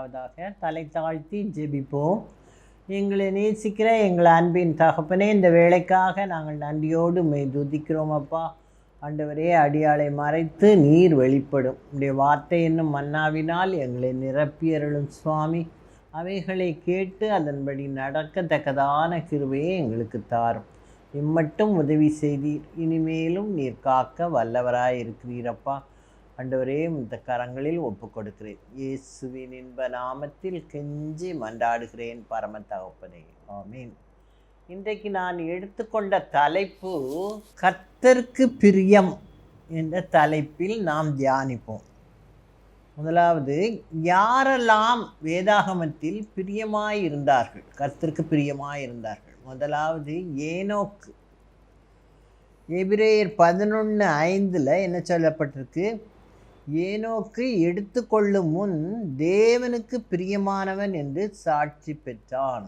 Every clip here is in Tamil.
உண்டாவதாக. தலை தாழ்த்தி ஜெபிப்போம். எங்களை நேசிக்கிற எங்கள் அன்பின் தகப்பனே, இந்த வேலைக்காக நாங்கள் நன்றியோடு உம்மை துதிக்கிறோம் அப்பா. ஆண்டவரே, அடியாளை மறைத்து நீர் வெளிப்படும் உடைய வார்த்தை என்னும் மன்னாவினால் எங்களை நிரப்பியருளும் சுவாமி. அவைகளை கேட்டு அதன்படி நடக்கத்தக்கதான கிருபையை எங்களுக்கு தாரும். இம்மட்டும் உதவி செய்தீர், இனிமேலும் நீர் காக்க வல்லவராயிருக்கிறீரப்பா. ஆண்டவரே, இந்த கரங்களில் ஒப்பு கொடுக்கிறேன். இயேசுவின் இன்ப நாமத்தில் கெஞ்சி மன்றாடுகிறேன் பரம தகப்பனே, ஆமீன். இன்றைக்கு நான் எடுத்துக்கொண்ட தலைப்பு கர்த்தருக்கு பிரியம் என்ற தலைப்பில் நாம் தியானிப்போம். முதலாவது, யாரெல்லாம் வேதாகமத்தில் பிரியமாயிருந்தார்கள், கர்த்தருக்கு பிரியமாயிருந்தார்கள்? முதலாவது ஏனோக்கு. எபிரேயர் 11:5 என்ன சொல்லப்பட்டிருக்கு? ஏனோக்கு எடுத்துக்கொள்ளும் முன் தேவனுக்கு பிரியமானவன் என்று சாட்சி பெற்றான்.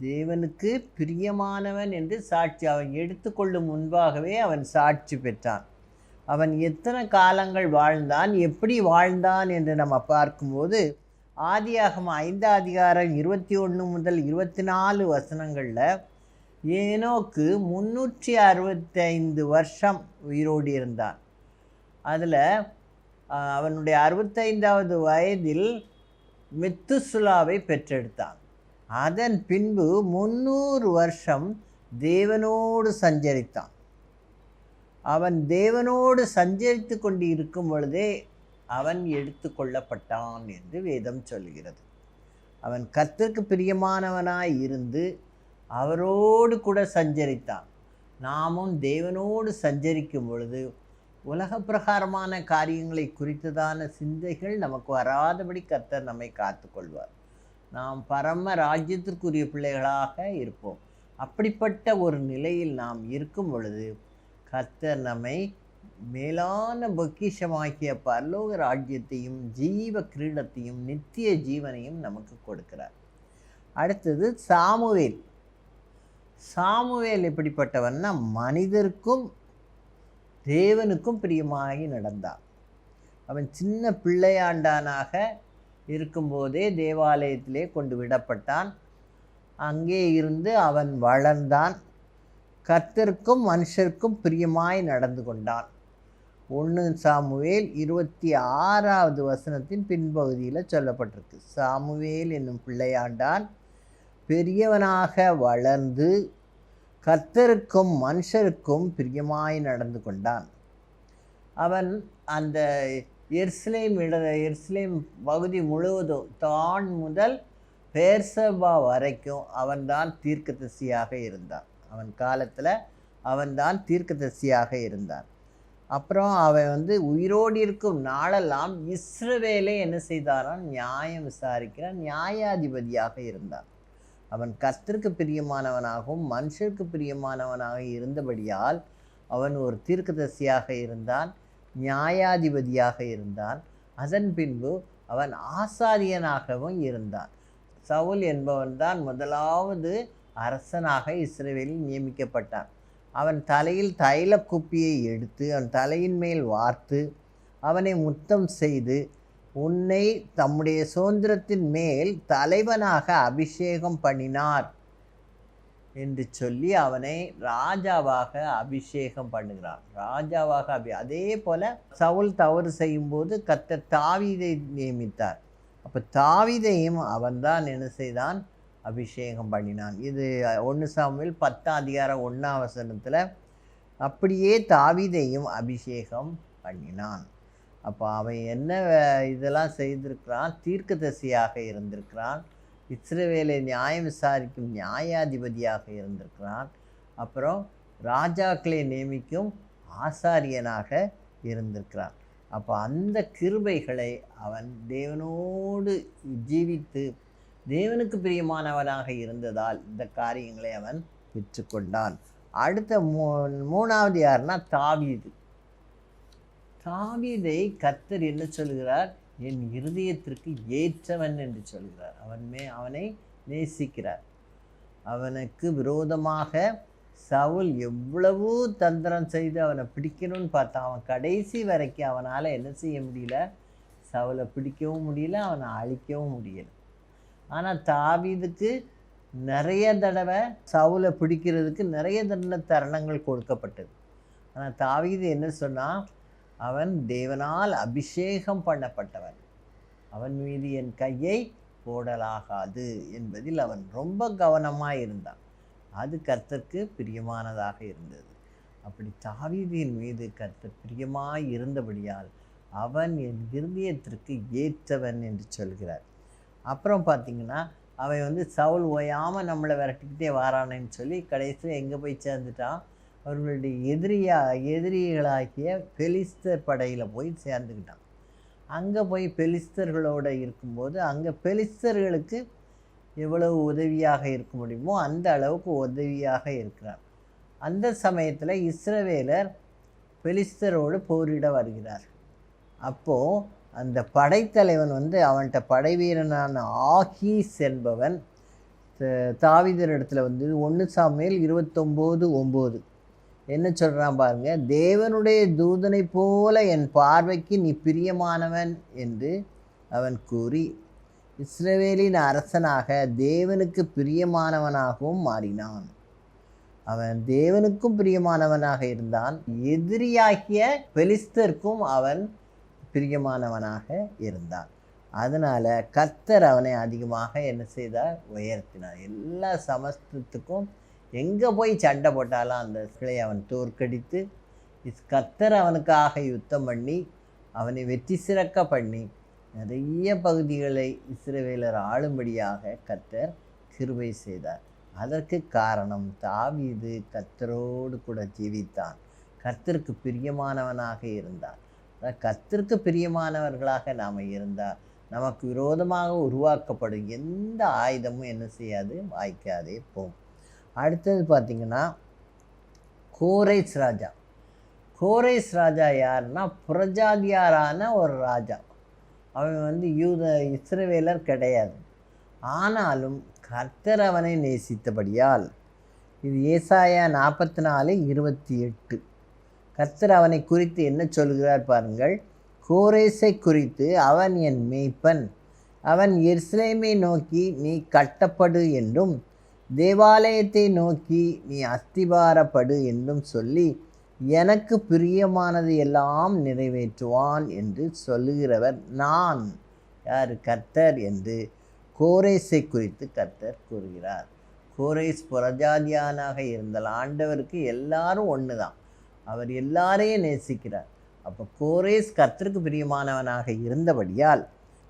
தேவனுக்கு பிரியமானவன் என்று சாட்சி, அவன் எடுத்துக்கொள்ளும் முன்பாகவே அவன் சாட்சி பெற்றான். அவன் எத்தனை காலங்கள் வாழ்ந்தான், எப்படி வாழ்ந்தான் என்று நம்ம பார்க்கும்போது, ஆதியாகமம் 5ஆம் அதிகாரம் 21 முதல் 24 வசனங்களில் ஏனோக்கு 365 வருஷம் உயிரோடு இருந்தான். அதில் அவனுடைய 65வது வயதில் மெத்துசுலாவை பெற்றெடுத்தான். அதன் பின்பு 300 வருஷம் தேவனோடு சஞ்சரித்தான். அவன் தேவனோடு சஞ்சரித்து கொண்டு இருக்கும் பொழுதே அவன் எடுத்து கொள்ளப்பட்டான் என்று வேதம் சொல்கிறது. அவன் கர்த்தருக்கு பிரியமானவனாய் இருந்து அவரோடு கூட சஞ்சரித்தான். நாமும் தேவனோடு சஞ்சரிக்கும் பொழுது உலக பிரகாரமான காரியங்களை குறித்ததான சிந்தைகள் நமக்கு வராதபடி கர்த்தர் நம்மை காத்து கொள்வார். நாம் பரம ராஜ்யத்திற்குரிய பிள்ளைகளாக இருப்போம். அப்படிப்பட்ட ஒரு நிலையில் நாம் இருக்கும் பொழுது கர்த்தர் நம்மை மேலான பொக்கிஷமாக்கிய பரலோக ராஜ்யத்தையும் ஜீவ கிரீடத்தையும் நித்திய ஜீவனையும் நமக்கு கொடுக்கிறார். அடுத்தது சாமுவேல். சாமுவேல் எப்படிப்பட்டவன்னா, மனிதருக்கும் தேவனுக்கும் பிரியமாகி நடந்தான். அவன் சின்ன பிள்ளையாண்டானாக இருக்கும்போதே தேவாலயத்திலே கொண்டு விடப்பட்டான். அங்கே இருந்து அவன் வளர்ந்தான். கர்த்தருக்கும் மனுஷருக்கும் பிரியமாய் நடந்து கொண்டான். 1 சாமுவேல் 26வது வசனத்தின் பின்பகுதியில் சொல்லப்பட்டிருக்கு. சாமுவேல் என்னும் பிள்ளையாண்டான், பெரியவனாக வளர்ந்து கர்த்தருக்கும் மனுஷருக்கும் பிரியமாய் நடந்து கொண்டான். அவன் அந்த எருசலேம் பகுதி முழுவதும் தான் முதல் பேர்சபா வரைக்கும் அவன்தான் தீர்க்கதரிசியாக இருந்தான். அவன் காலத்தில் அவன்தான் தீர்க்கதரிசியாக இருந்தான். அப்புறம் அவன் உயிரோடு இருக்கும் நாளெல்லாம் இஸ்ரவேலை என்ன செய்தாரான்? நியாயம் விசாரிக்கிற நியாயாதிபதியாக இருந்தான். அவன் கர்த்தருக்கு பிரியமானவனாகவும் மனுஷருக்கு பிரியமானவனாக இருந்தபடியால் அவன் ஒரு தீர்க்கதரிசியாக இருந்தான், நியாயாதிபதியாக இருந்தான். அதன் பின்பு அவன் ஆசாரியனாகவும் இருந்தான். சவுல் என்பவன் தான் முதலாவது அரசனாக இஸ்ரவேலில் நியமிக்கப்பட்டான். அவன் தலையில் தைல குப்பியை எடுத்து அவன் தலையின் மேல் வார்த்து அவனை முத்தம் செய்து, உன்னை தம்முடைய சுதந்திரத்தின் மேல் தலைவனாக அபிஷேகம் பண்ணினார் என்று சொல்லி அவனை ராஜாவாக அபிஷேகம் பண்ணுகிறான். ராஜாவாக அதே போல சவுல் தவறு செய்யும்போது கர்த்தர் தாவீதை நியமித்தார். அப்போ தாவீதையும் அவன்தான் என்ன செய்தான்? அபிஷேகம் பண்ணினான். இது 1 சாமுவேல் 10ஆம் அதிகாரம் 1ஆம் வசனத்தில் அப்படியே தாவீதையும் அபிஷேகம் பண்ணினான். அப்போ அவன் என்ன இதெல்லாம் செய்திருக்கிறான்? தீர்க்கதரிசியாக இருந்திருக்கிறான், இஸ்ரவேலை நியாயம் விசாரிக்கும் நியாயாதிபதியாக இருந்திருக்கிறான், அப்புறம் ராஜாக்களை நியமிக்கும் ஆசாரியனாக இருந்திருக்கிறான். அப்போ அந்த கிருபைகளை அவன் தேவனோடு ஜீவித்து தேவனுக்கு பிரியமானவனாக இருந்ததால் இந்த காரியங்களை அவன் பெற்றுக்கொண்டான். அடுத்த 3வது யாருன்னா தாவீது. தாவீதை கர்த்தர் என்ன சொல்கிறார்? என் இருதயத்திற்கு ஏற்றவன் என்று சொல்கிறார். அவனை நேசிக்கிறார். அவனுக்கு விரோதமாக சவுல் எவ்வளவு தந்திரம் செய்து அவனை பிடிக்கணும்னு பார்த்தான். அவன் கடைசி வரைக்கும் அவனால் என்ன செய்ய முடியல? சவுலை பிடிக்கவும் முடியல, அவனை அழிக்கவும் முடியல. ஆனால் தாவீதுக்கு நிறைய தடவை சவுலை பிடிக்கிறதுக்கு நிறைய தடவை தருணங்கள் கொடுக்கப்பட்டது. ஆனால் தாவீது என்ன சொன்னால், அவன் தேவனால் அபிஷேகம் பண்ணப்பட்டவன், அவன் மீது என் கையை போடலாகாது என்பதில் அவன் ரொம்ப கவனமாக இருந்தான். அது கர்த்தருக்கு பிரியமானதாக இருந்தது. அப்படி தாவீதின் மீது கர்த்தர் பிரியமாய் இருந்தபடியால் அவன் என் இருதயத்திற்கு ஏற்றவன் என்று சொல்கிறார். அப்புறம் பார்த்திங்கன்னா, அவன் சவுல் ஓயாமல் நம்மளை விரட்டிக்கிட்டே வாரானேன்னு சொல்லி கடைசியில் எங்கே போய் சேர்ந்துட்டான், அவர்களுடைய எதிரிகளாகிய பெலிஸ்தர் படையில் போய் சேர்ந்துக்கிட்டான். அங்கே போய் பெலிஸ்தர்களோடு இருக்கும்போது அங்கே பெலிஸ்தர்களுக்கு எவ்வளவு உதவியாக இருக்க முடியுமோ அந்த அளவுக்கு உதவியாக இருக்கிறான். அந்த சமயத்தில் இஸ்ரவேலர் பெலிஸ்தரோடு போரிட வருகிறார். அப்போது அந்த படைத்தலைவன் அவன்கிட்ட படை வீரனான ஆகீஸ் என்பவன் தாவீதர் இடத்துல 1 சாமுவேல் 29:9 என்ன சொல்கிறான் பாருங்க, தேவனுடைய தூதனை போல என் பார்வைக்கு நீ பிரியமானவன் என்று அவன் கூறி இஸ்ரவேலின் அரசனாக தேவனுக்கு பிரியமானவனாகவும் மாறினான். அவன் தேவனுக்கும் பிரியமானவனாக இருந்தான், எதிரியாகிய பெலிஸ்தருக்கும் அவன் பிரியமானவனாக இருந்தான். அதனால் கர்த்தர் அவனை அதிகமாக என்ன செய்தார், உயர்த்தினார். எல்லா சமஸ்தத்துக்கும் எங்கே போய் சண்டை போட்டாலும் அந்த சிலையை அவன் தோற்கடித்து கர்த்தர் அவனுக்காக யுத்தம் பண்ணி அவனை வெற்றி சிறக்க பண்ணி நிறைய பகுதிகளை இஸ்ரவேலர் ஆளும்படியாக கர்த்தர் கிருபை செய்தார். அதற்கு காரணம் தாவீது கர்த்தரோடு கூட ஜீவித்தான், கர்த்தருக்கு பிரியமானவனாக இருந்தான். கர்த்தருக்கு பிரியமானவர்களாக நாம் இருந்தால் நமக்கு விரோதமாக உருவாக்கப்படும் எந்த ஆயுதமும் என்ன செய்யாது, வாய்க்காதே போகும். அடுத்தது பார்த்திங்கன்னா, கோரேஸ் ராஜா. கோரேஸ் ராஜா யாருன்னா புறஜாதியாரான ஒரு ராஜா. அவன் இஸ்ரவேலர் கிடையாது. ஆனாலும் கர்த்தர் அவனை நேசித்தபடியால், இது ஏசாயா 44:28 கர்த்தர் அவனை குறித்து என்ன சொல்கிறார் பாருங்கள். கோரேசை குறித்து, அவன் என் மேய்ப்பன், அவன் எருசலேமை நோக்கி நீ கட்டப்படு என்றும் தேவாலயத்தை நோக்கி நீ அஸ்திபாரப்படு என்றும் சொல்லி எனக்கு பிரியமானது எல்லாம் நிறைவேற்றுவான் என்று சொல்லுகிறவர் நான். யார்? கர்த்தர் என்று கோரேஸை குறித்து கர்த்தர் கூறுகிறார். கோரேஸ் புறஜாதியானாக இருந்தால் ஆண்டவருக்கு எல்லாரும் ஒன்று தான், அவர் எல்லாரையும் நேசிக்கிறார். அப்போ கோரேஸ் கர்த்தருக்கு பிரியமானவனாக இருந்தபடியால்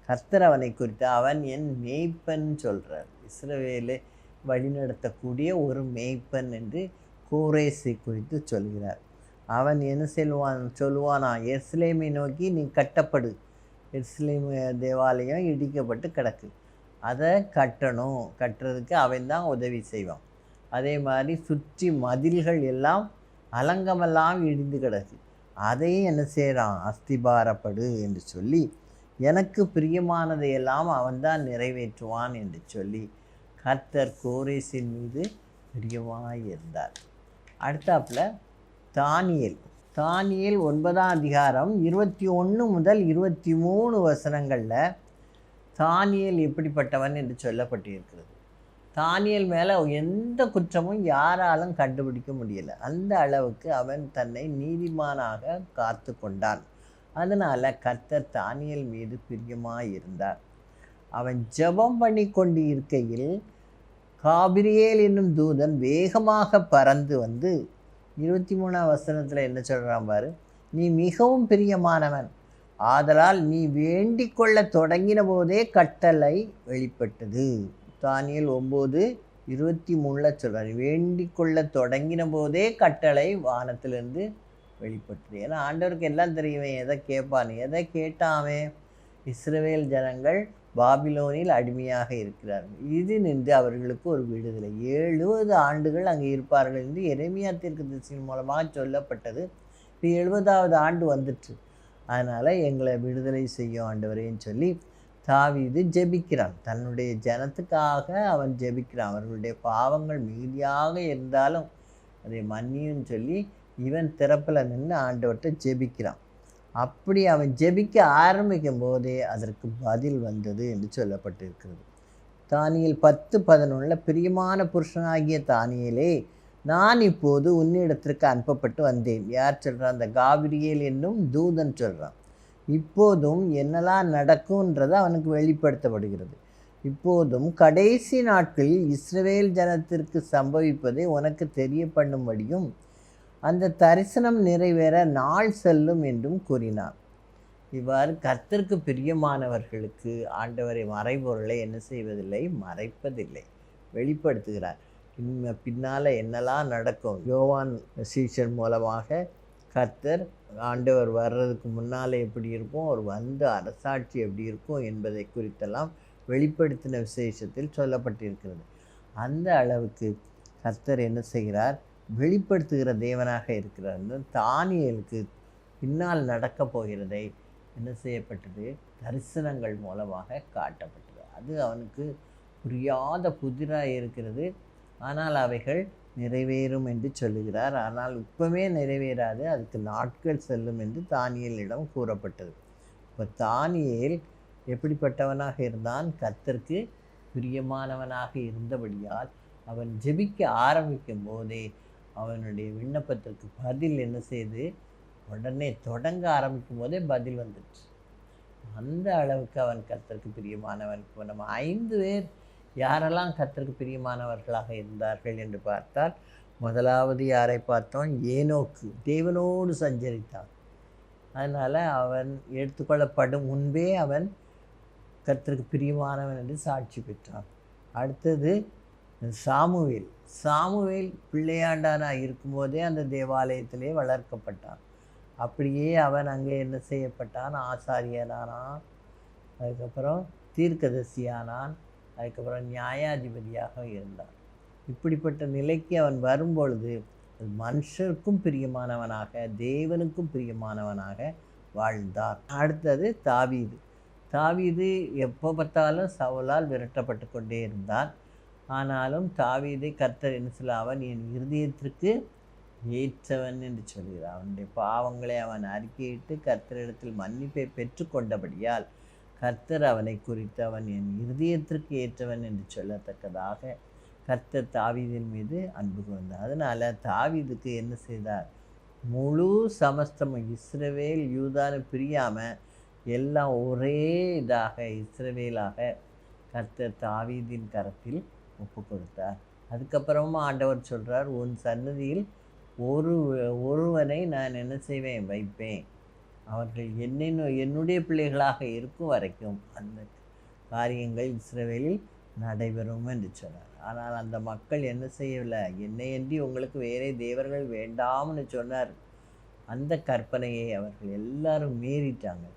கர்த்தர் அவனை குறித்து அவன் என் மேய்ப்பன் சொல்கிறார். இஸ்ரவேலை வழிநடத்தக்கூடிய ஒரு மேய்ப்பன் என்று கோரேஸை குறித்து சொல்கிறார். அவன் என்ன சொல்லுவானா, எருசலேமை நோக்கி நீ கட்டப்படு, எருசலேம் தேவாலயம் இடிக்கப்பட்டு கிடக்கு, அதை கட்டுறதுக்கு அவன் தான் உதவி செய்வான். அதே மாதிரி சுற்றி மதில்கள் எல்லாம் அலங்கமெல்லாம் இடிந்து கிடக்கு, அதையும் என்ன செய்கிறான், அஸ்திபாரப்படு என்று சொல்லி எனக்கு பிரியமானதையெல்லாம் அவன்தான் நிறைவேற்றுவான் என்று சொல்லி கர்த்தர் கோரேசின் மீது பிரியமாக இருந்தார். அடுத்தாப்புல தானியேல் 9ஆம் அதிகாரம் 21 முதல் 23 வசனங்களில் தானியேல் எப்படிப்பட்டவன் என்று சொல்லப்பட்டிருக்கிறது. தானியேல் மேலே எந்த குற்றமும் யாராலும் கண்டுபிடிக்க முடியலை. அந்த அளவுக்கு அவன் தன்னை நீதிமானாக காத்து கொண்டான். அதனால் கர்த்தர் தானியேல் மீது பிரியமாக இருந்தார். அவன் ஜெபம் பண்ணி கொண்டு இருக்கையில் காபிரியேல் என்னும் தூதன் வேகமாக பறந்து 23ஆம் வசனத்தில் என்ன சொல்கிறான் பாரு, நீ மிகவும் பிரியமானவன், ஆதலால் நீ வேண்டிக் கொள்ள தொடங்கின போதே கட்டளை வெளிப்பட்டது. தானியேல் 9:23 சொல்கிறார், வேண்டிக் கொள்ள தொடங்கின போதே கட்டளை வானத்திலிருந்து வெளிப்பட்டது. ஏன்னா ஆண்டவருக்கு எல்லாம் தெரியும், எதை கேட்பான், எதை கேட்டாமே. இஸ்ரவேல் ஜனங்கள் பாபிலோனில் அடிமையாக இருக்கிறார்கள், இது நின்று அவர்களுக்கு ஒரு விடுதலை, 70 ஆண்டுகள் அங்கே இருப்பார்கள் என்று எரேமியா தீர்க்கதரிசியின் மூலமாக சொல்லப்பட்டது. இப்போ 70வது ஆண்டு வந்துட்டு, அதனால் எங்களை விடுதலை செய்யும் ஆண்டவரேன்னு சொல்லி தாவீது ஜெபிக்கிறான். தன்னுடைய ஜனத்துக்காக அவன் ஜெபிக்கிறான். அவர்களுடைய பாவங்கள் மிகுதியாக இருந்தாலும் அதை மன்னியும் சொல்லி இவன் திறப்பில் நின்று ஆண்டவர்கிட்ட ஜெபிக்கிறான். அப்படி அவன் ஜெபிக்க ஆரம்பிக்கும் போதே அதற்கு பதில் வந்தது என்று சொல்லப்பட்டிருக்கிறது. தானியேல் 10:11 பிரியமான புருஷனாகிய தானியேலே, நான் இப்போது உன்னிடத்திற்கு அனுப்பப்பட்டு வந்தேன். யார் சொல்கிறான்? அந்த காபிரியேல் என்னும் தூதன் சொல்கிறான். இப்போதும் என்னெல்லாம் நடக்கும்ன்றது அவனுக்கு வெளிப்படுத்தப்படுகிறது. இப்போதும் கடைசி நாட்களில் இஸ்ரவேல் ஜனத்திற்கு சம்பவிப்பதை உனக்கு தெரிய பண்ணும்படியும் அந்த தரிசனம் நிறைவேற நாள் செல்லும் என்றும் கூறினார். இவ்வாறு கர்த்தருக்கு பிரியமானவர்களுக்கு ஆண்டவரை மறைபொருளை என்ன செய்வதில்லை? மறைப்பதில்லை, வெளிப்படுத்துகிறார். பின்னால் என்னெல்லாம் நடக்கும்? யோவான் சீஷர் மூலமாக கர்த்தர் ஆண்டவர் வர்றதுக்கு முன்னால் எப்படி இருக்கும், அவர் வந்து அரசாட்சி எப்படி இருக்கும் என்பதை குறித்தெல்லாம் வெளிப்படுத்தின விசேஷத்தில் சொல்லப்பட்டிருக்கிறது. அந்த அளவுக்கு கர்த்தர் என்ன செய்கிறார்? வெளிப்படுத்துகிற தேவனாக இருக்கிறார். தானியேலுக்கு பின்னால் நடக்கப் போகிறதை என்ன செய்யப்பட்டது? தரிசனங்கள் மூலமாக காட்டப்பட்டது. அது அவனுக்கு புரியாத புதிராக இருக்கிறது. ஆனால் அவைகள் நிறைவேறும் என்று சொல்லுகிறார். ஆனால் இப்பவே நிறைவேறாது, அதுக்கு நாட்கள் செல்லும் என்று தானியேலிடம் கூறப்பட்டது. இப்போ தானியேல் எப்படிப்பட்டவனாக இருந்தான்? கர்த்தருக்கு பிரியமானவனாக இருந்தபடியால் அவன் ஜெபிக்க ஆரம்பிக்கும் போதே அவனுடைய விண்ணப்பத்திற்கு பதில் என்ன செய்து? உடனே தொடங்க ஆரம்பிக்கும் போதே பதில் வந்துடுச்சு. அந்த அளவுக்கு அவன் கர்த்தருக்கு பிரியமானவன். இப்போ நம்ம 5 பேர் யாரெல்லாம் கர்த்தருக்கு பிரியமானவர்களாக இருந்தார்கள் என்று பார்த்தால், முதலாவது யாரை பார்த்தோம்? ஏனோக்கு தேவனோடு சஞ்சரித்தான். அதனால் அவன் எடுத்துக்கொள்ளப்படும் முன்பே அவன் கர்த்தருக்கு பிரியமானவன் என்று சாட்சி பெற்றான். அடுத்தது சாமுவேல் பிள்ளையாண்டானாக இருக்கும்போதே அந்த தேவாலயத்திலே வளர்க்கப்பட்டான். அப்படியே அவன் அங்கே என்ன செய்யப்பட்டான்? ஆசாரியனானான், அதுக்கப்புறம் தீர்க்கதரிசியானான், அதுக்கப்புறம் நியாயாதிபதியாக இருந்தான். இப்படிப்பட்ட நிலைக்கு அவன் வரும்பொழுது மனுஷருக்கும் பிரியமானவனாக, தேவனுக்கும் பிரியமானவனாக வாழ்ந்தான். அடுத்தது தாவீது எப்போ பார்த்தாலும் சவுலால் விரட்டப்பட்டு கொண்டே இருந்தான். ஆனாலும் தாவீதை கர்த்தர் என்ன சொல்ல? அவன் என் இருதயத்திற்கு ஏற்றவன் என்று சொல்கிறார். அவனுடைய பாவங்களை அவன் அறிக்கையிட்டு கர்த்தரிடத்தில் மன்னிப்பை பெற்றுக்கொண்டபடியால் கர்த்தர் அவனை குறித்து அவன் என் இருதயத்திற்கு ஏற்றவன் என்று சொல்லத்தக்கதாக கர்த்தர் தாவீதின் மீது அன்பு கொண்டார். அதனால் தாவீதுக்கு என்ன செய்தார்? முழு சமஸ்தமும் இஸ்ரவேல் யூதான்னு பிரியாமல் எல்லாம் ஒரே இதாக இஸ்ரவேலாக கர்த்தர் தாவீதின் கரத்தில் ஒப்பு கொடுத்தார். அதுக்கப்புறமா ஆண்டவர் சொல்கிறார், உன் சன்னதியில் ஒருவனை நான் என்ன செய்வேன்? வைப்பேன். அவர்கள் என்னுடைய பிள்ளைகளாக இருக்கும் வரைக்கும் அந்த காரியங்கள் இஸ்ரவேலில் நடைபெறும் என்று சொன்னார். ஆனால் அந்த மக்கள் என்ன செய்யவில்லை? என்னையன்றி உங்களுக்கு வேறே தேவர்கள் வேண்டாம்னு சொன்னார். அந்த கற்பனையை அவர்கள் எல்லாரும் மீறிட்டாங்க.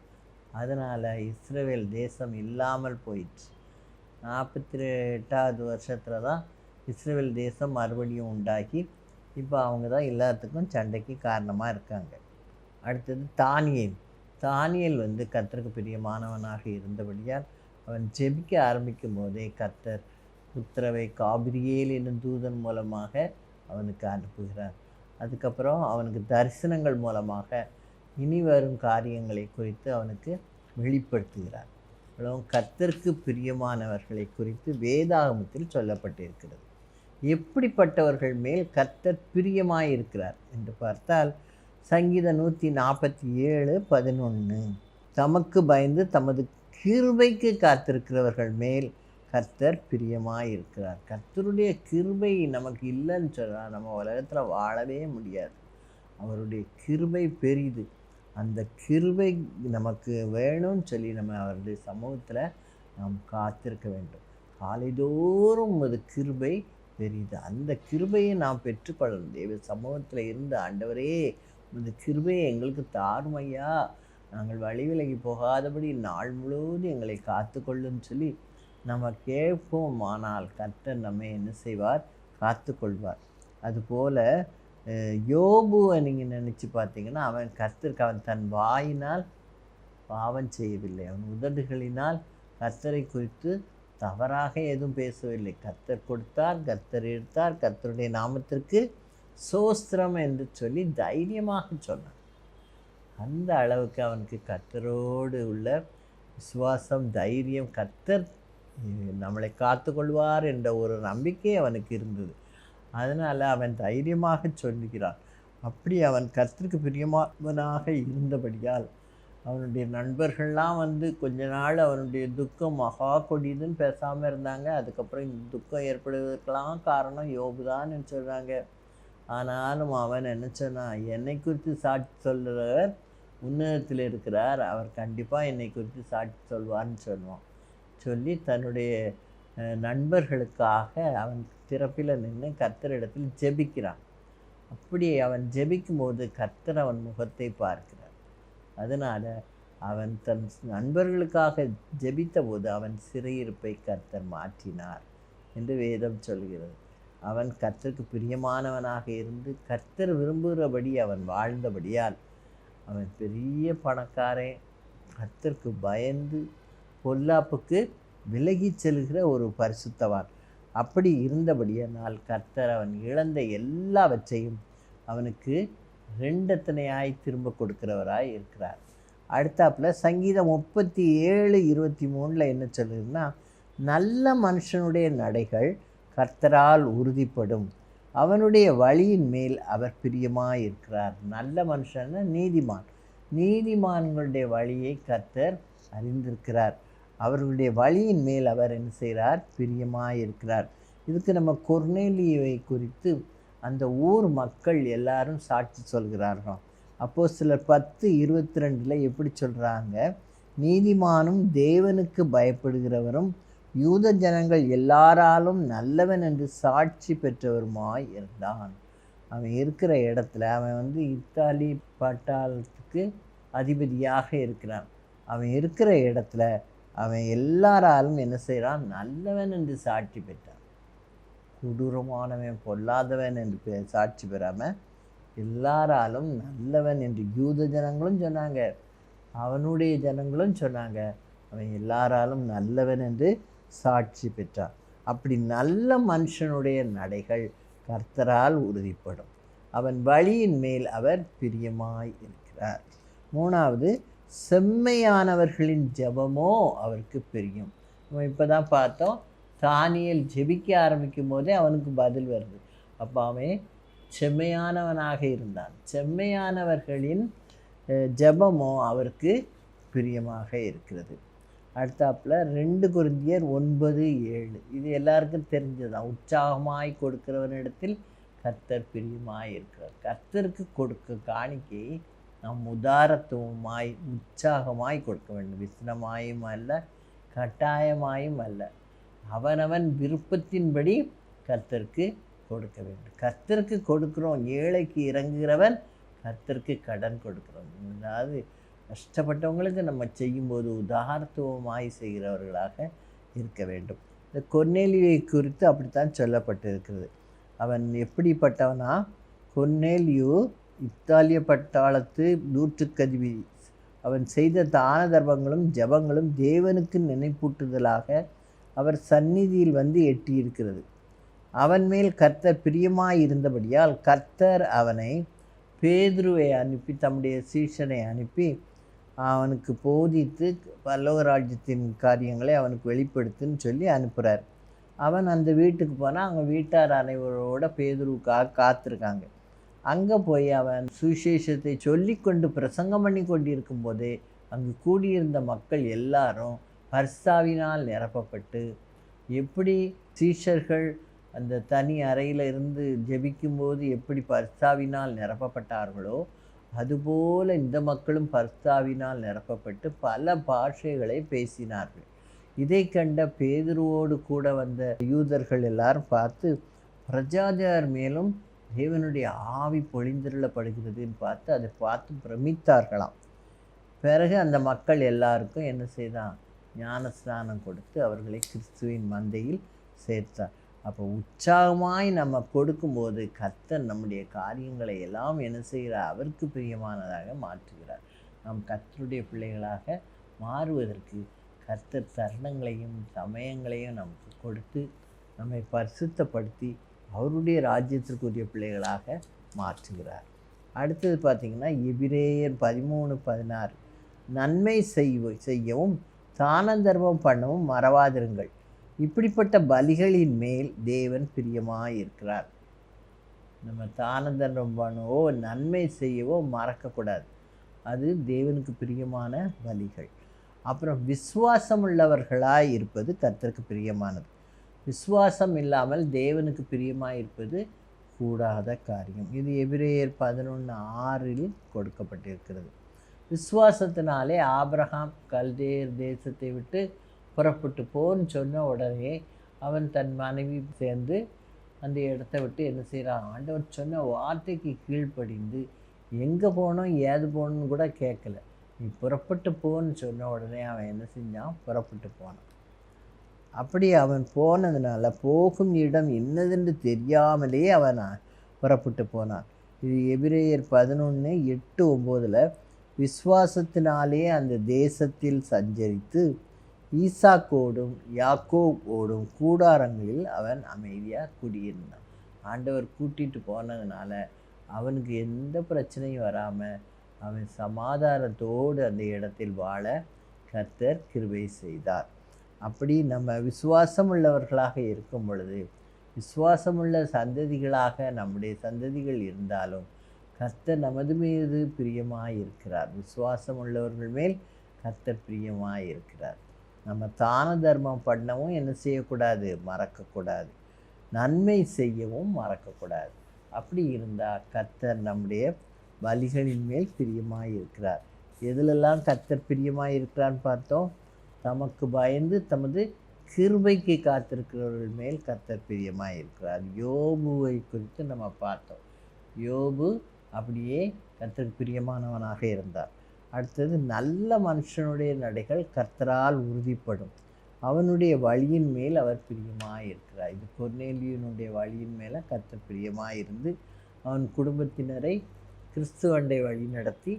அதனால் இஸ்ரவேல் தேசம் இல்லாமல் போயிடுச்சு. 48வது வருஷத்தில் தான் இஸ்ரவேல் தேசம் மறுபடியும் உண்டாகி இப்போ அவங்க தான் எல்லாத்துக்கும் சண்டைக்கு காரணமாக இருக்காங்க. அடுத்தது தானியேல் வந்து கர்த்தருக்கு பிரியமானவனாக இருந்தபடியால் அவன் ஜெபிக்க ஆரம்பிக்கும் போதே கர்த்தர் உத்தரவை காபிரியேல் என்னும் தூதன் மூலமாக அவனுக்கு அனுப்புகிறார். அதுக்கப்புறம் அவனுக்கு தரிசனங்கள் மூலமாக இனி வரும் காரியங்களை குறித்து அவனுக்கு வெளிப்படுத்துகிறார். கர்த்தருக்கு பிரியமானவர்களை குறித்து வேதாகமத்தில் சொல்லப்பட்டிருக்கிறது. எப்படிப்பட்டவர்கள் மேல் கர்த்தர் பிரியமாயிருக்கிறார் என்று பார்த்தால், சங்கீதம் 147:11 தமக்கு பயந்து தமது கிருபைக்கு காத்திருக்கிறவர்கள் மேல் கர்த்தர் பிரியமாயிருக்கிறார். கர்த்தருடைய கிருபை நமக்கு இல்லைன்னு சொன்னால் நம்ம உலகத்தில் வாழவே முடியாது. அவருடைய கிருபை பெரிது. அந்த கிருபை நமக்கு வேணும்னு சொல்லி நம்ம அவருடைய சமூகத்தில் நாம் காத்திருக்க வேண்டும். காலைதோறும் அது கிருபை பெரிது. அந்த கிருபையை நாம் பெற்றுக்கொள்ளணும். தேவ சமூகத்தில் இருந்து, ஆண்டவரே இந்த கிருபையை எங்களுக்கு தாருமையா, நாங்கள் வழி விலகி போகாதபடி நாள் முழுவதும் எங்களை காத்துக்கொள்ளுன்னு சொல்லி நம்ம கேட்போம். ஆனால் கர்த்தர் நம்ம என்ன செய்வார்? காத்துக்கொள்வார். அதுபோல் யோபுவை நீங்கள் நினச்சி பார்த்தீங்கன்னா, அவன் கர்த்தருக்கு அவன் தன் வாயினால் பாவம் செய்யவில்லை. அவன் உதடுகளினால் கர்த்தரை குறித்து தவறாக எதுவும் பேசவில்லை. கர்த்தர் கொடுத்தார், கர்த்தர் எடுத்தார், கர்த்தருடைய நாமத்திற்கு சோஸ்திரம் என்று சொல்லி தைரியமாக சொன்னார். அந்த அளவுக்கு அவனுக்கு கர்த்தரோடு உள்ள விசுவாசம், தைரியம், கர்த்தர் நம்மளை காத்துக்கொள்வார் என்ற ஒரு நம்பிக்கை அவனுக்கு இருந்தது. அதனால் அவன் தைரியமாக சொல்லுகிறான். அப்படி அவன் கர்த்தருக்கு பிரியமானவனாக இருந்தபடியால் அவனுடைய நண்பர்கள்லாம் வந்து கொஞ்ச நாள் அவனுடைய துக்கம் மகா கொடியதுன்னு பேசாமல் இருந்தாங்க. அதுக்கப்புறம் இந்த துக்கம் ஏற்படுவதற்கெல்லாம் காரணம் யோபு தான் சொல்கிறாங்க. ஆனாலும் அவன் என்ன சொன்னான், என்னை குறித்து சாட்சி சொல்கிறவர் உன்னதத்தில் இருக்கிறார், அவர் கண்டிப்பாக என்னை குறித்து சாட்சி சொல்வார்னு சொல்லுவான். சொல்லி தன்னுடைய நண்பர்களுக்காக அவன் திறப்பில் நின்று கர்த்தரிடத்தில் ஜெபிக்கிறான். அப்படி அவன் ஜெபிக்கும்போது கர்த்தர் அவன் முகத்தை பார்க்கிறார். அதனால் அவன் தன் நண்பர்களுக்காக ஜெபித்த போது அவன் சிறையிருப்பை கர்த்தர் மாற்றினார் என்று வேதம் சொல்கிறது. அவன் கர்த்தருக்கு பிரியமானவனாக இருந்து கர்த்தர் விரும்புகிறபடி அவன் வாழ்ந்தபடியால் அவன் பெரிய பணக்காரன், கர்த்தருக்கு பயந்து பொல்லாப்புக்கு விலகி செல்கிற ஒரு பரிசுத்தவான். அப்படி இருந்தபடியானால் கர்த்தர் அவன் இழந்த எல்லாவற்றையும் அவனுக்கு ரெண்டத்தனையாய் திரும்ப கொடுக்கிறவராய் இருக்கிறார். அடுத்தாப்புல சங்கீதம் 37:23 என்ன சொல்லுதுன்னா, நல்ல மனுஷனுடைய நடைகள் கர்த்தரால் உறுதிப்படும், அவனுடைய வழியின் மேல் அவர் பிரியமாய் இருக்கிறார். நல்ல மனுஷன்னா நீதிமான். நீதிமான்களுடைய வழியை கர்த்தர் அறிந்திருக்கிறார். அவர்களுடைய வழியின் மேல் அவர் என்ன செய்கிறார், பிரியமாய் இருக்கிறார். இதுக்கு நம்ம கொர்நேலியுவை குறித்து அந்த ஊர் மக்கள் எல்லாரும் சாட்சி சொல்கிறார்கள். அப்போஸ்தலர் 10:22 எப்படி சொல்கிறாங்க, நீதிமானும் தேவனுக்கு பயப்படுகிறவரும் யூத ஜனங்கள் எல்லாராலும் நல்லவன் என்று சாட்சி பெற்றவருமாய் இருந்தான். அவன் இருக்கிற இடத்துல அவன் வந்து இத்தாலி பட்டாளத்துக்கு அதிபதியாக இருக்கிறான். அவன் இருக்கிற இடத்துல அவன் எல்லாராலும் என்ன செய்கிறான், நல்லவன் என்று சாட்சி பெற்றான். கொடூரமானவன், பொல்லாதவன் என்று சாட்சி பெறாமல் எல்லாராலும் நல்லவன் என்று யூத ஜனங்களும் சொன்னாங்க, அவனுடைய ஜனங்களும் சொன்னாங்க. அவன் எல்லாராலும் நல்லவன் என்று சாட்சி பெற்றான். அப்படி நல்ல மனுஷனுடைய நடைகள் கர்த்தரால் உறுதிப்படும், அவன் வழியின் மேல் அவர் பிரியமாய் இருக்கிறார். மூணாவது, செம்மையானவர்களின் ஜெபமோ அவருக்கு பிரியும். நம்ம இப்போ தான் பார்த்தோம், தானியேல் ஜெபிக்க ஆரம்பிக்கும் போதே அவனுக்கு பதில் வருது. அப்போ அவன் செம்மையானவனாக இருந்தான். செம்மையானவர்களின் ஜெபமோ அவருக்கு பிரியமாக இருக்கிறது. அடுத்தாப்புல 2 கொரிந்தியர் 9:7 இது எல்லாருக்கும் தெரிஞ்சதுதான். உற்சாகமாய் கொடுக்கிறவனிடத்தில் கர்த்தர் பிரியமாய் இருக்கிறார். கர்த்தருக்கு கொடுக்க காணிக்கை நாம் உதாரத்துவமாய் உற்சாகமாய் கொடுக்க வேண்டும். விசனமாயும் அல்ல, கட்டாயமாயும் அல்ல. அவனவன் விருப்பத்தின்படி கர்த்தருக்கு கொடுக்க வேண்டும். கர்த்தருக்கு கொடுக்குறோம், ஏழைக்கு இறங்குகிறவன் கர்த்தருக்கு கடன் கொடுக்குறோம். அதாவது கஷ்டப்பட்டவங்களுக்கு நம்ம செய்யும்போது உதாரத்துவமாய் செய்கிறவர்களாக இருக்க வேண்டும். இந்த கொர்நேலியை குறித்து அப்படித்தான் சொல்லப்பட்டிருக்கிறது. அவன் எப்படிப்பட்டவனா, கொர்நேலியு இத்தாலிய பட்டாளத்து நூற்றுக்கதிபதி. அவன் செய்த தான தர்மங்களும் ஜபங்களும் தேவனுக்கு நினைப்பூட்டுதலாக அவர் சந்நிதியில் வந்து எட்டியிருக்கிறது. அவன் மேல் கர்த்தர் பிரியமாய் இருந்தபடியால் கர்த்தர் அவனை பேதுருவை அனுப்பி, தம்முடைய சீஷனை அனுப்பி அவனுக்கு போதித்து பரலோக ராஜ்யத்தின் காரியங்களை அவனுக்கு வெளிப்படுத்துன்னு சொல்லி அனுப்புகிறார். அவன் அந்த வீட்டுக்கு போனால் அங்கே வீட்டார் அனைவரோட பேதுருவுக்காக காத்திருக்காங்க. அங்கே போய் அவன் சுவிசேஷத்தை சொல்லி கொண்டு பிரசங்கம் பண்ணி கொண்டிருக்கும் போதே அங்கு கூடியிருந்த மக்கள் எல்லாரும் பரிசுத்தாவினால் நிரப்பப்பட்டு, எப்படி சீஷர்கள் அந்த தனி அறையில் இருந்து ஜெபிக்கும்போது எப்படி பரிசுத்தாவினால் நிரப்பப்பட்டார்களோ, அதுபோல் இந்த மக்களும் பரிசுத்தாவினால் நிரப்பப்பட்டு பல பாஷைகளை பேசினார்கள். இதை கண்ட பேதுருவோடு கூட வந்த யூதர்கள் எல்லாரும் பார்த்து, பிரஜாதியார் மேலும் தேவனுடைய ஆவி பொழிந்திருளப்படுகிறதுன்னு பார்த்து அதை பார்த்து பிரமித்தார்களாம். பிறகு அந்த மக்கள் எல்லாருக்கும் என்ன செய்தான், ஞானஸ்நானம் கொடுத்து அவர்களை கிறிஸ்துவின் மந்தையில் சேர்த்தார். அப்போ உற்சாகமாய் நம்ம கொடுக்கும்போது கர்த்தர் நம்முடைய காரியங்களை எல்லாம் என்ன செய்கிறார், அவருக்கு பிரியமானதாக மாற்றுகிறார். நாம் கர்த்தருடைய பிள்ளைகளாக மாறுவதற்கு கர்த்தர் தருணங்களையும் சமயங்களையும் நமக்கு கொடுத்து நம்மை பரிசுத்தப்படுத்தி அவருடைய ராஜ்யத்திற்குரிய பிள்ளைகளாக மாற்றுகிறார். அடுத்தது பார்த்திங்கன்னா எபிரேயர் 13:16, நன்மை செய்யவும் தான தர்மம் பண்ணவும் மறவாதிருங்கள், இப்படிப்பட்ட பலிகளின் மேல் தேவன் பிரியமாயிருக்கிறார். நம்ம தான தர்மம் பண்ணவோ நன்மை செய்யவோ மறக்கக்கூடாது. அது தேவனுக்கு பிரியமான பலிகள். அப்புறம் விசுவாசம் உள்ளவர்களாய் இருப்பது கர்த்தருக்கு பிரியமானது. விசுவாசம் இல்லாமல் தேவனுக்கு பிரியமாய் இருப்பது கூடாத காரியம். இது எபிரேயர் 11:6 கொடுக்கப்பட்டிருக்கிறது. விசுவாசத்தினாலே ஆபிரகாம் கல்தேயர் தேசத்தை விட்டு புறப்பட்டு போன்னு சொன்ன உடனே அவன் தன் மனைவி சேர்ந்து அந்த இடத்த விட்டு என்ன செய்கிறான், ஆண்டவர் சொன்ன வார்த்தைக்கு கீழ்ப்படிந்து எங்கே போனோம் ஏது போகணுன்னு கூட கேட்கல, நீ புறப்பட்டு போன்னு சொன்ன உடனே அவன் என்ன செஞ்சான், புறப்பட்டு போனான். அப்படி அவன் போனதுனால போகும் இடம் என்னதென்று தெரியாமலே அவன் புறப்பட்டு போனான். இது எபிரேயர் 11:8-9 விசுவாசத்தினாலே அந்த தேசத்தில் சஞ்சரித்து ஈசாக்கோடும் யாக்கோபோடும் கூடாரங்களில் அவன் அமைதியாக குடியிருந்தான். ஆண்டவர் கூட்டிகிட்டு போனதுனால அவனுக்கு எந்த பிரச்சனையும் வராமல் அவன் சமாதானத்தோடு அந்த இடத்தில் வாழ கர்த்தர் கிருபை செய்தார். அப்படி நம்ம விசுவாசம் உள்ளவர்களாக இருக்கும் பொழுது, விசுவாசமுள்ள சந்ததிகளாக நம்முடைய சந்ததிகள் இருந்தாலும் கர்த்தர் நமது மீது பிரியமாயிருக்கிறார். விசுவாசம் உள்ளவர்கள் மேல் கர்த்தர் பிரியமாயிருக்கிறார். நம்ம தான தர்மம் பண்ணவும் என்ன செய்யக்கூடாது, மறக்கக்கூடாது. நன்மை செய்யவும் மறக்கக்கூடாது. அப்படி இருந்தால் கர்த்தர் நம்முடைய பலிகளின் மேல் பிரியமாயிருக்கிறார். எதிலெல்லாம் கர்த்தர் பிரியமாயிருக்கிறான்னு பார்த்தோம். தமக்கு பயந்து தமது கிருபைக்கு காத்திருக்கிறவர்கள் மேல் கர்த்தர் பிரியமாயிருக்கிறார். யோபுவை குறித்து நம்ம பார்த்தோம். யோபு அப்படியே கர்த்தருக்கு பிரியமானவனாக இருந்தார். அடுத்தது நல்ல மனுஷனுடைய நடைகள் கர்த்தரால் உறுதிப்படும், அவனுடைய வழியின் மேல் அவர் பிரியமாயிருக்கிறார். இது கொர்நேலியனுடைய வழியின் மேலே கர்த்தர் பிரியமாயிருந்து அவன் குடும்பத்தினரை கிறிஸ்துவண்டை வழி நடத்தி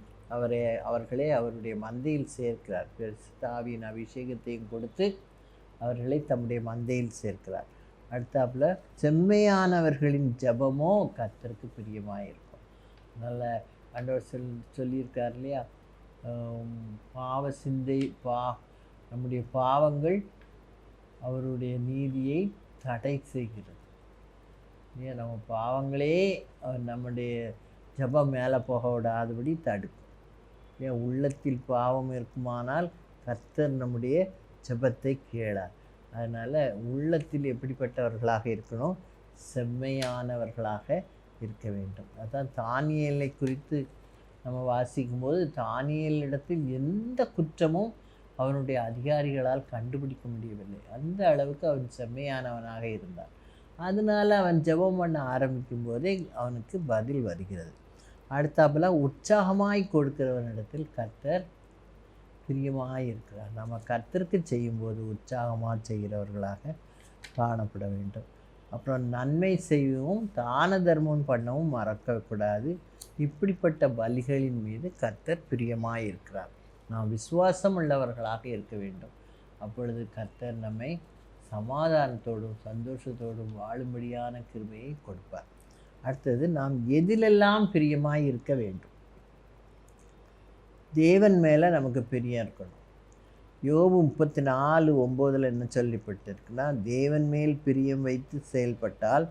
அவர்களை அவருடைய மந்தையில் சேர்க்கிறார். பரிசுத்த ஆவியின் அபிஷேகத்தையும் கொடுத்து அவர்களை தம்முடைய மந்தையில் சேர்க்கிறார். அடுத்தாப்புல செம்மையானவர்களின் ஜபமோ கர்த்தருக்கு பிரியமாயிருக்கும். நல்ல ஆண்டவர் சொல்லியிருக்கார் இல்லையா, பாவ சிந்தை நம்முடைய பாவங்கள் அவருடைய நீதியை தடை செய்கிறது. ஏன் நம்ம பாவங்களே நம்முடைய ஜபம் மேலே போக விடாதபடி தடுக்கும். ஏன் உள்ளத்தில் பாவம் இருக்குமானால் கர்த்தர் நம்முடைய ஜபத்தை கேளார். அதனால் உள்ளத்தில் எப்படிப்பட்டவர்களாக இருக்கணும், செம்மையானவர்களாக இருக்க வேண்டும். அதுதான் தானியேலை குறித்து நம்ம வாசிக்கும்போது தானியேலிடத்தில் எந்த குற்றமும் அவனுடைய அதிகாரிகளால் கண்டுபிடிக்க முடியவில்லை. அந்த அளவுக்கு அவன் செம்மையானவனாக இருந்தான். அதனால் அவன் ஜெபம் பண்ண ஆரம்பிக்கும் போதே அவனுக்கு பதில் வருகிறது. அடுத்தாப்புல உற்சாகமாய் கொடுக்கிறவனிடத்தில் கர்த்தர் பிரியமாக இருக்கிறார். நம்ம கர்த்தருக்கு செய்யும்போது உற்சாகமாக செய்கிறவர்களாக காணப்பட வேண்டும். அப்புறம் நன்மை செய்யவும் தான தர்மம் பண்ணவும் மறக்கக்கூடாது. இப்படிப்பட்ட பலிகளின் மீது கர்த்தர் பிரியமாக இருக்கிறார். நாம் விசுவாசம் உள்ளவர்களாக இருக்க வேண்டும். அப்பொழுது கர்த்தர் நம்மை சமாதானத்தோடும் சந்தோஷத்தோடும் வாழும்படியான கிருபையை கொடுப்பார். அடுத்தது நாம் எதிலெல்லாம் பிரியமாய் இருக்க வேண்டும். தேவன் மேலே நமக்கு பிரியம் இருக்கணும். யோபு 34:9 என்ன சொல்லப்பட்டிருக்குன்னா, தேவன் மேல் பிரியம் வைத்து செயல்பட்டால்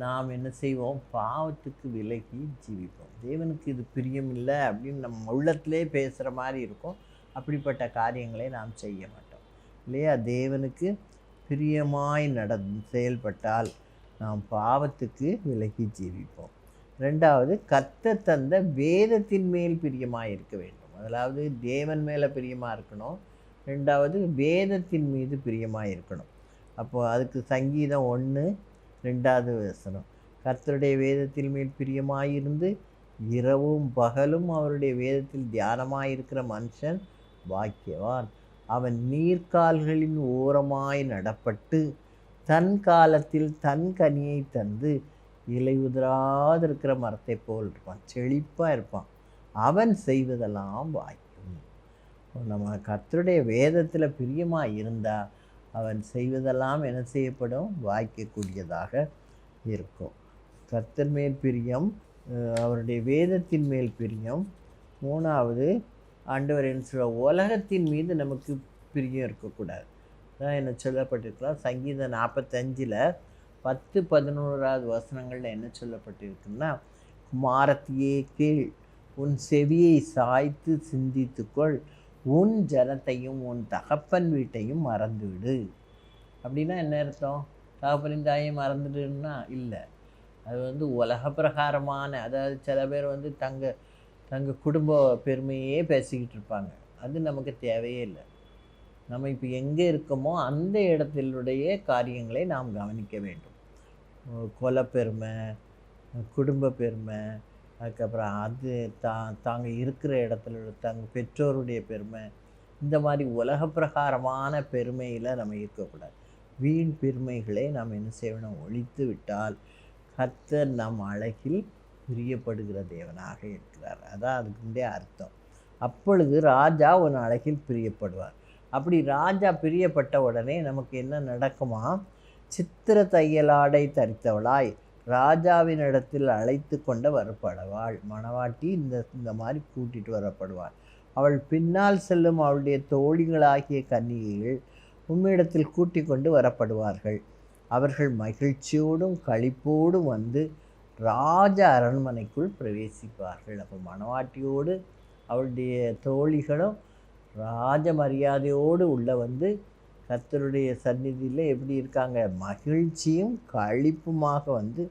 நாம் என்ன செய்வோம், பாவத்துக்கு விலகி ஜீவிப்போம். தேவனுக்கு இது பிரியம் இல்லை அப்படின்னு நம்ம உள்ளத்திலே பேசுகிற மாதிரி இருக்கும். அப்படிப்பட்ட காரியங்களை நாம் செய்ய மாட்டோம் இல்லையா. தேவனுக்கு பிரியமாய் செயல்பட்டால் நாம் பாவத்துக்கு விலகி ஜீவிப்போம். ரெண்டாவது, கர்த்தர் தந்த வேதத்தின் மேல் பிரியமாக இருக்க வேண்டும். அதாவது தேவன் மேலே பிரியமாக இருக்கணும். ரெண்டாவது, வேதத்தின் மீது பிரியமாக இருக்கணும். அப்போது அதுக்கு சங்கீதம் 1:2 கர்த்தருடைய வேதத்தின் மேல் பிரியமாயிருந்து இரவும் பகலும் அவருடைய வேதத்தில் தியானமாயிருக்கிற மனுஷன் பாக்கியவான். அவன் நீர்க்கால்களின் ஓரமாய் நடப்பட்டு தன் காலத்தில் தன் கனியை தந்து இலை உதிராதிருக்கிற மரத்தை போல் இருப்பான், செழிப்பாக இருப்பான். அவன் செய்வதெல்லாம் வாய்க்கும். நம்ம கர்த்தருடைய வேதத்தில் பிரியமாக இருந்தால் அவன் செய்வதெல்லாம் என்ன செய்யப்படும், வாய்க்கக்கூடியதாக இருக்கும். கர்த்தர் மேல் பிரியம் அவருடைய வேதத்தின் மேல் பிரியம். 3வது ஆண்டவர் என்ன சொல்ற, உலகத்தின் மீது நமக்கு பிரியம் இருக்கக்கூடாது. அதான் என்ன சொல்லப்பட்டிருக்கலாம், சங்கீதம் 45ல் 10-11வது வசனங்களில் என்ன சொல்லப்பட்டிருக்குன்னா, குமாரத்தியே கேள், உன் செவியை சாய்த்து சிந்தித்துக்கொள், உன் ஜனத்தையும் உன் தகப்பன் வீட்டையும் மறந்துவிடு. அப்படின்னா என்ன அர்த்தம்? தகப்பனின் தாயை மறந்துடுன்னா இல்லை. அது உலக பிரகாரமான, அதாவது சில பேர் தங்க குடும்ப பெருமையே பேசிக்கிட்டு இருப்பாங்க. அது நமக்கு தேவையே இல்லை. நம்ம இப்போ எங்கே இருக்கோமோ அந்த இடத்திலுடைய காரியங்களை நாம் கவனிக்க வேண்டும். கொலப்பெருமை, குடும்ப பெருமை, அதுக்கப்புறம் அது தாங்க இருக்கிற இடத்துல தங்க பெற்றோருடைய பெருமை, இந்த மாதிரி உலக பிரகாரமான பெருமையில் நம்ம இருக்கக்கூடாது. வீண் பெருமைகளை நாம் என்ன செய்யணும், ஒழித்து விட்டால் கர்த்தர் நம் அழகில் பிரியப்படுகிற தேவனாக இருக்கிறார். அதான் அதுக்குண்டே அர்த்தம். அப்பொழுது ராஜா உன் அழகில் பிரியப்படுவார். அப்படி ராஜா பிரியப்பட்ட உடனே நமக்கு என்ன நடக்குமா, சித்திர தையலாடை தரித்தவளாய் ராஜாவின் இடத்தில் அழைத்து கொண்டு வரப்படுவாள். மணவாட்டி இந்த மாதிரி கூட்டிட்டு வரப்படுவாள். அவள் பின்னால் செல்லும் அவளுடைய தோழிகளாகிய கன்னிகைகள் உம்மிடத்தில் கூட்டி கொண்டு வரப்படுவார்கள். அவர்கள் மகிழ்ச்சியோடும் களிப்போடும் வந்து ராஜ அரண்மனைக்குள் பிரவேசிப்பார்கள். அப்போ மணவாட்டியோடு அவளுடைய தோழிகளும் ராஜ மரியாதையோடு உள்ள வந்து கர்த்தருடைய சந்நிதியில் எப்படி இருக்காங்க, மகிழ்ச்சியும் களிப்புமாக வந்து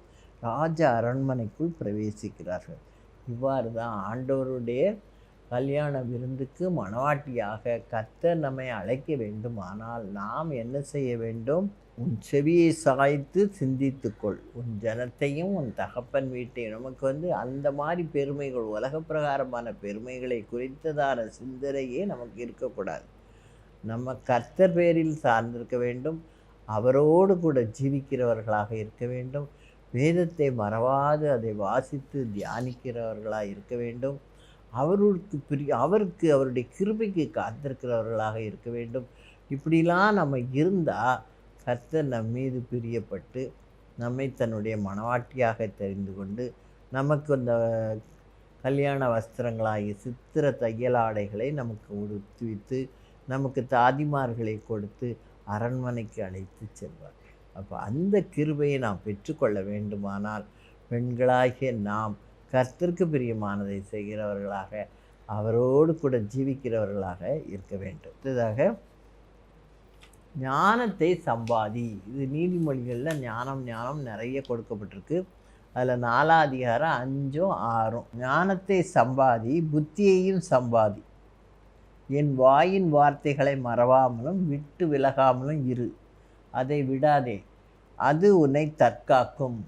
ராஜ அரண்மனைக்குள் பிரவேசிக்கிறார்கள். இவ்வாறு தான் ஆண்டவருடைய கல்யாண விருந்துக்கு மணவாட்டியாக கர்த்தர் நம்மை அழைக்க வேண்டுமானால் நாம் என்ன செய்ய வேண்டும்? உன் செவியை சாய்த்து சிந்தித்துக்கொள், உன் ஜனத்தையும் உன் தகப்பன் வீட்டையும். நமக்கு அந்த மாதிரி பெருமைகள், உலக பிரகாரமான பெருமைகளை குறித்ததான சிந்தனையே நமக்கு இருக்கக்கூடாது. நம்ம கர்த்தர் பேரில் சார்ந்திருக்க வேண்டும். அவரோடு கூட ஜீவிக்கிறவர்களாக இருக்க வேண்டும். வேதத்தை மறவாது அதை வாசித்து தியானிக்கிறவர்களாக இருக்க வேண்டும். அவருக்கு அவருடைய கிருபைக்கு காத்திருக்கிறவர்களாக இருக்க வேண்டும். இப்படிலாம் நம்ம இருந்தால் கர்த்தர் நம் மீது பிரியப்பட்டு நம்மை தன்னுடைய மணவாட்டியாக தெரிந்து கொண்டு நமக்கு அந்த கல்யாண வஸ்திரங்களாகிய சித்திர தையலாடைகளை நமக்கு உடுத்துவித்து நமக்கு தாதிமார்களை கொடுத்து அரண்மனைக்கு அழைத்து செல்வார். அப்போ அந்த கிருபையை நாம் பெற்றுக்கொள்ள வேண்டுமானால் பெண்களாகிய நாம் கர்த்தருக்கு பிரியமானதை செய்கிறவர்களாக, அவரோடு கூட ஜீவிக்கிறவர்களாக இருக்க வேண்டும். அடுத்ததாக ஞானத்தை சம்பாதி. இது நீதிமொழிகளில் ஞானம் நிறைய கொடுக்கப்பட்டிருக்கு. அதில் 4ஆம் அதிகாரம் 5ம் 6ம். ஞானத்தை சம்பாதி, புத்தியையும் சம்பாதி, என் வாயின் வார்த்தைகளை மறவாமலும் விட்டு விலகாமலும் இரு, அதை விடாதே, அது உன்னை தற்காக்கும்,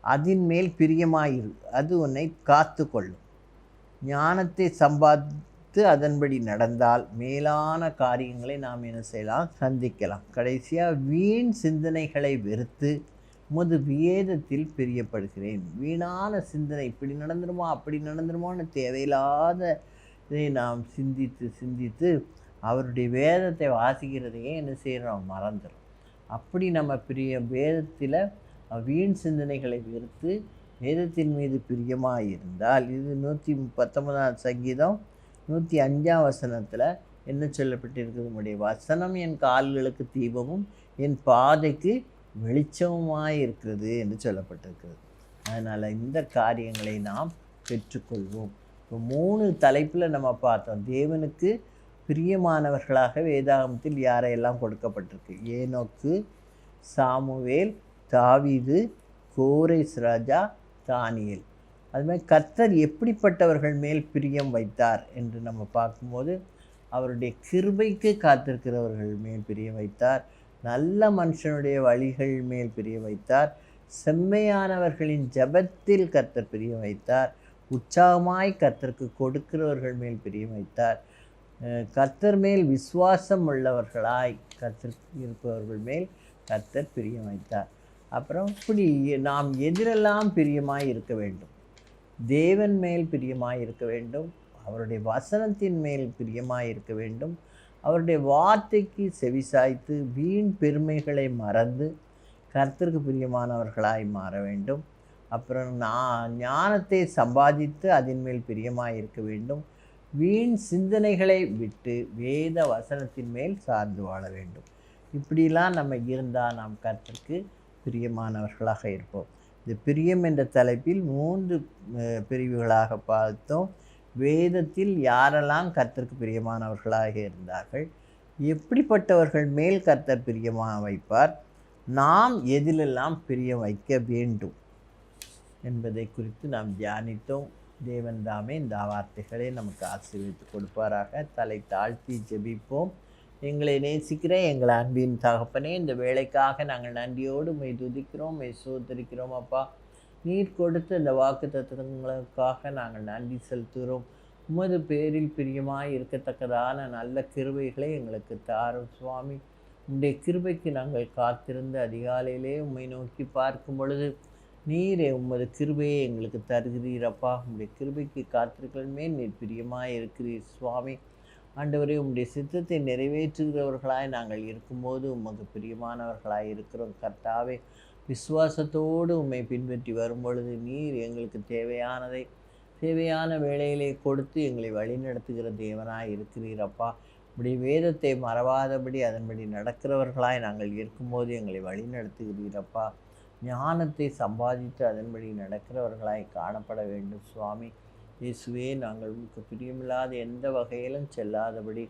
அதன் மேல் பிரியமாயிரு, அது உன்னை காத்து கொள்ளும். ஞானத்தை சம்பாதித்து அதன்படி நடந்தால் மேலான காரியங்களை நாம் என்ன செய்யலாம், சந்திக்கலாம். கடைசியாக வீண் சிந்தனைகளை வெறுத்து உமது வேதத்தில் பிரியப்படுகிறேன். வீணான சிந்தனை, இப்படி நடந்துருமா அப்படி நடந்துருமான்னு தேவையில்லாத இதை நாம் சிந்தித்து அவருடைய வேதத்தை வாசிக்கிறதையே என்ன செய்கிறோம், மறந்துடும். அப்படி நம்ம வேதத்தில் வீண் சிந்தனைகளை வெறுத்து வேதத்தின் மீது பிரியமாக இருந்தால், இது 119ஆம் சங்கீதம் 105ஆம் வசனத்தில் என்ன சொல்லப்பட்டிருக்குது, உம்முடைய வசனம் என் கால்களுக்கு தீபமும் என் பாதைக்கு வெளிச்சமுமாய் இருக்கிறது என்று சொல்லப்பட்டிருக்கிறது. அதனால் இந்த காரியங்களை நாம் பெற்றுக்கொள்வோம். இப்போ 3 தலைப்பில் நம்ம பார்த்தோம். தேவனுக்கு பிரியமானவர்களாக வேதாகமத்தில் யாரையெல்லாம் கொடுக்கப்பட்டிருக்கு. ஏனோக்கு, சாமுவேல், தாவீது, கோரேஸ் ராஜா, தானியேல். அதுமாதிரி கர்த்தர் எப்படிப்பட்டவர்கள் மேல் பிரியம் வைத்தார் என்று நம்ம பார்க்கும்போது, அவருடைய கிருபைக்கு காத்திருக்கிறவர்கள் மேல் பிரியம் வைத்தார். நல்ல மனுஷனுடைய வழிகள் மேல் பிரியம் வைத்தார். செம்மையானவர்களின் ஜபத்தில் கர்த்தர் பிரியம் வைத்தார். உற்சாகமாய் கர்த்தருக்கு கொடுக்கிறவர்கள் மேல் பிரியம் வைத்தார். கர்த்தர் மேல் விசுவாசம் உள்ளவர்களாய் கர்த்தர் இருப்பவர்கள் மேல் கர்த்தர் பிரியம் வைத்தார். அப்புறம் இப்படி நாம் எதிரெல்லாம் பிரியமாய் இருக்க வேண்டும். தேவன் மேல் பிரியமாய் இருக்க வேண்டும். அவருடைய வசனத்தின் மேல் பிரியமாய் இருக்க வேண்டும். அவருடைய வார்த்தைக்கு செவிசாய்த்து வீண் பெருமைகளை மறந்து கர்த்தருக்கு பிரியமானவர்களாய் மாற வேண்டும். அப்புறம் ஞானத்தை சம்பாதித்து அதன் மேல் பிரியமாக இருக்க வேண்டும். வீண் சிந்தனைகளை விட்டு வேத வசனத்தின் மேல் சார்ந்து வாழ வேண்டும். இப்படிலாம் நம்ம இருந்தால் நாம் கர்த்தருக்கு பிரியமானவர்களாக இருப்போம். இந்த பிரியம் என்ற தலைப்பில் 3 பிரிவுகளாக பார்த்தோம். வேதத்தில் யாரெல்லாம் கர்த்தருக்கு பிரியமானவர்களாக இருந்தார்கள், எப்படிப்பட்டவர்கள் மேல் கர்த்தர் பிரியமாக வைப்பார், நாம் எதிலெல்லாம் பிரியம் வைக்க வேண்டும் என்பதை குறித்து நாம் தியானித்தோம். தேவன் தாமே இந்த வார்த்தைகளை நமக்கு ஆசீர்வதித்து கொடுப்பாராக. தலை தாழ்த்தி ஜெபிப்போம். எங்களை நேசிக்கிற எங்கள் அன்பின் தகப்பனே, இந்த வேலைக்காக நாங்கள் நன்றியோடு உம்மை துதிக்கிறோம், உம்மை சோதரிக்கிறோம். அப்பா, நீர் கொடுத்த இந்த வாக்கு தத்துவங்களுக்காக நாங்கள் நன்றி செலுத்துகிறோம். உமது பேரில் பிரியமாய் இருக்கத்தக்கதான நல்ல கிருபைகளை எங்களுக்கு தாரும் சுவாமி. உம்முடைய கிருபைக்கு நாங்கள் காத்திருந்த அதிகாலையிலே உம்மை நோக்கி பார்க்கும் பொழுது நீரே உமது கிருபையை எங்களுக்கு தருகிறீரப்பா. உம்முடைய கிருபைக்கு காத்திருக்கலுமே நீர் பிரியமாய் இருக்கிறீர் சுவாமி. ஆண்டவரே, உம்முடைய சித்தத்தை நிறைவேற்றுகிறவர்களாய் நாங்கள் இருக்கும்போது உமக்கு பிரியமானவர்களாய் இருக்கிறோம். கர்த்தாவே, விசுவாசத்தோடு உம்மை பின்பற்றி வரும்பொழுது நீர் எங்களுக்கு தேவையான வேளையிலே கொடுத்து எங்களை வழிநடத்துகிற தேவனாய் இருக்கிறீரப்பா. உம்முடைய வேதத்தை மறவாதபடி அதன்படி நடக்கிறவர்களாய் நாங்கள் இருக்கும்போது எங்களை வழிநடத்துகிறீரப்பா. ஞானத்தை சம்பாதித்து அதன்படி நடக்கிறவர்களாய் காணப்பட வேண்டும் சுவாமி. இயேசுவே, நாங்கள் உமக்கு பிரியமில்லாத எந்த வகையிலும் செல்லாதபடி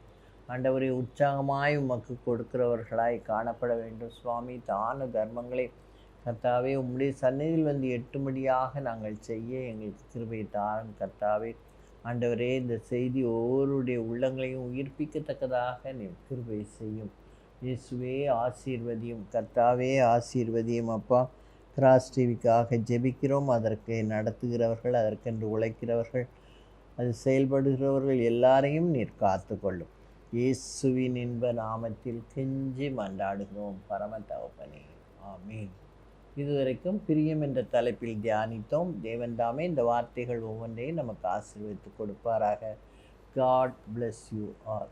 ஆண்டவரை உற்சாகமாய் உமக்கு கொடுக்கிறவர்களாய் காணப்பட வேண்டும் சுவாமி. தான தர்மங்களை கர்த்தாவே உம்முடைய சந்நிதியில் வந்து எட்டும்படியாக நாங்கள் செய்ய எங்களுக்கு கிருபை தாரும் கர்த்தாவே. ஆண்டவரே, இந்த செய்தி ஒவ்வொருடைய உள்ளங்களையும் உயிர்ப்பிக்கத்தக்கதாக நீ கிருபை செய்யும். இயேசுவே, ஆசீர்வதியும் கர்த்தாவே, ஆசீர்வதியும் அப்பா. கிராஸ் டிவிக்காக ஜெபிக்கிறோம். அதற்கு நடத்துகிறவர்கள், அதற்கென்று உழைக்கிறவர்கள், அது செயல்படுகிறவர்கள் எல்லாரையும் நீர் காத்து கொள்ளும். இயேசுவின் இன்ப நாமத்தில் கெஞ்சி மன்றாடுகிறோம் பரம தகப்பனே, ஆமீன். இதுவரைக்கும் பிரியம் என்ற தலைப்பில் தியானித்தோம். தேவன் தாமே இந்த வார்த்தைகள் ஒவ்வொன்றையும் நமக்கு ஆசீர்வதித்து கொடுப்பாராக. God bless you all.